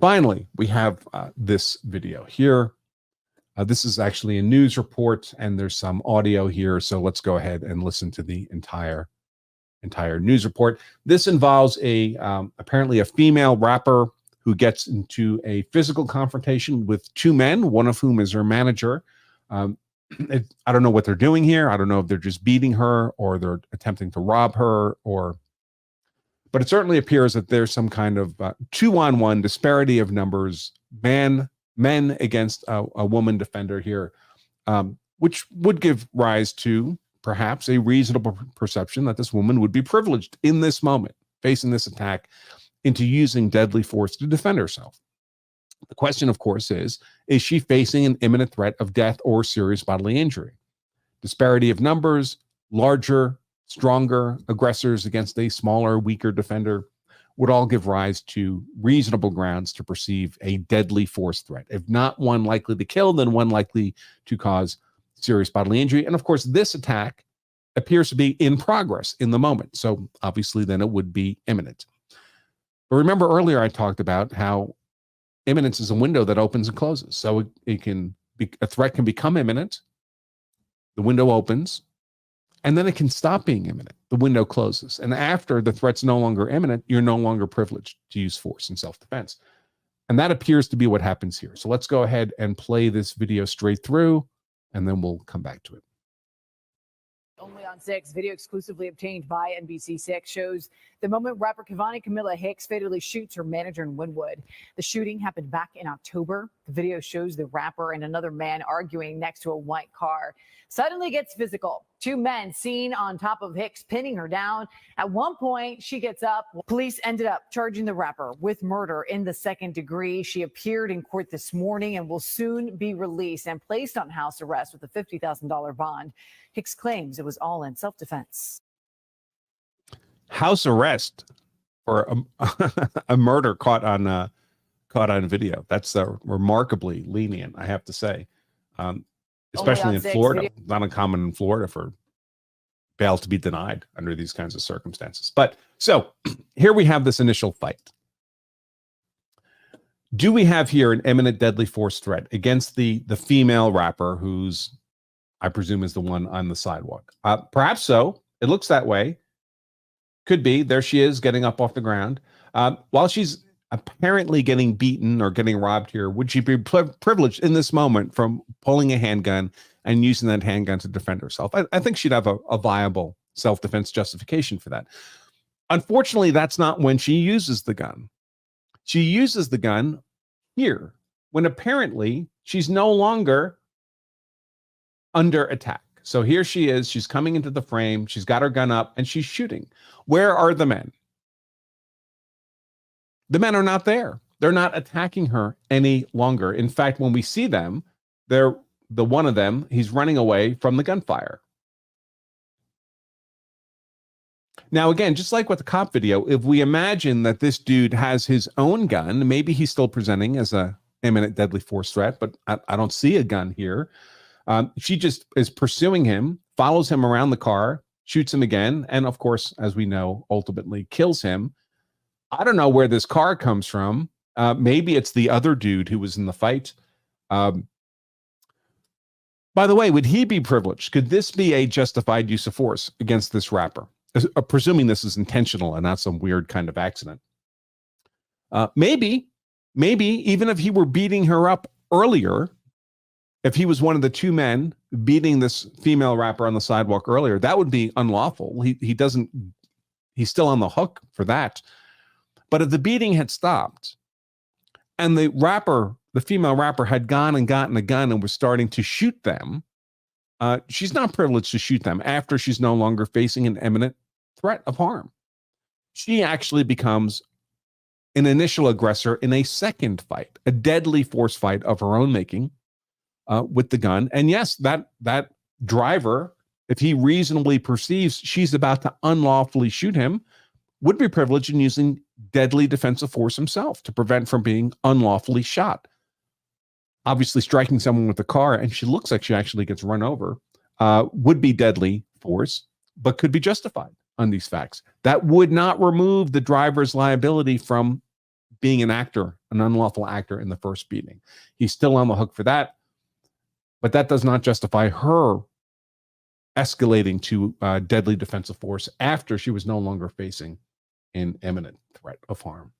finally, we have this video here. This is actually a news report, and there's some audio here. So let's go ahead and listen to the entire news report. This involves apparently a female rapper who gets into a physical confrontation with two men, one of whom is her manager. I don't know what they're doing here. I don't know if they're just beating her or they're attempting to rob her, but it certainly appears that there's some kind of 2-on-1 disparity of numbers, men against a woman defender here, which would give rise to perhaps a reasonable perception that this woman would be privileged in this moment, facing this attack, into using deadly force to defend herself. The question, of course, is she facing an imminent threat of death or serious bodily injury? Disparity of numbers, larger, stronger aggressors against a smaller, weaker defender would all give rise to reasonable grounds to perceive a deadly force threat. If not one likely to kill, then one likely to cause serious bodily injury. And of course, this attack appears to be in progress in the moment. So obviously, then it would be imminent. But remember earlier, I talked about how imminence is a window that opens and closes. So a threat can become imminent, the window opens, and then it can stop being imminent. The window closes. And after the threat's no longer imminent, you're no longer privileged to use force in self-defense. And that appears to be what happens here. So let's go ahead and play this video straight through, and then we'll come back to it. Only on 6, video exclusively obtained by NBC6 shows the moment rapper Kavani Camilla Hicks fatally shoots her manager in Wynwood. The shooting happened back in October. The video shows the rapper and another man arguing next to a white car. Suddenly gets physical. Two men seen on top of Hicks pinning her down. At one point, she gets up. Police ended up charging the rapper with murder in the second degree. She appeared in court this morning and will soon be released and placed on house arrest with a $50,000 bond. Hicks claims it was all in self-defense. House arrest for a murder caught on video. That's remarkably lenient, I have to say, especially in Florida. Not uncommon in Florida for bail to be denied under these kinds of circumstances. But so here we have this initial fight. Do we have here an imminent deadly force threat against the female rapper who's, I presume, is the one on the sidewalk? Perhaps so. It looks that way. Could be. There she is getting up off the ground. While she's apparently getting beaten or getting robbed here, would she be privileged in this moment from pulling a handgun and using that handgun to defend herself? I think she'd have a viable self-defense justification for that. Unfortunately, that's not when she uses the gun. She uses the gun here when apparently she's no longer under attack. So here she is, she's coming into the frame, she's got her gun up, and she's shooting. Where are the men? The men are not there. They're not attacking her any longer. In fact, when we see them, the one of them, he's running away from the gunfire. Now, again, just like with the cop video, if we imagine that this dude has his own gun, maybe he's still presenting as a imminent deadly force threat, but I don't see a gun here. She just is pursuing him, follows him around the car, shoots him again, and of course, as we know, ultimately kills him. I don't know where this car comes from. Maybe it's the other dude who was in the fight. By the way, would he be privileged? Could this be a justified use of force against this rapper? Presuming this is intentional and not some weird kind of accident. Maybe even if he were beating her up earlier, if he was one of the two men beating this female rapper on the sidewalk earlier, that would be unlawful. He's still on the hook for that. But if the beating had stopped and the female rapper had gone and gotten a gun and was starting to shoot them, she's not privileged to shoot them after she's no longer facing an imminent threat of harm. She actually becomes an initial aggressor in a second fight, a deadly force fight of her own making, with the gun. And yes, that driver, if he reasonably perceives she's about to unlawfully shoot him, would be privileged in using deadly defensive force himself to prevent from being unlawfully shot. Obviously, striking someone with a car, and she looks like she actually gets run over, would be deadly force, but could be justified on these facts. That would not remove the driver's liability from being an actor, an unlawful actor in the first beating. He's still on the hook for that, but that does not justify her escalating to deadly defensive force after she was no longer facing an imminent threat of harm.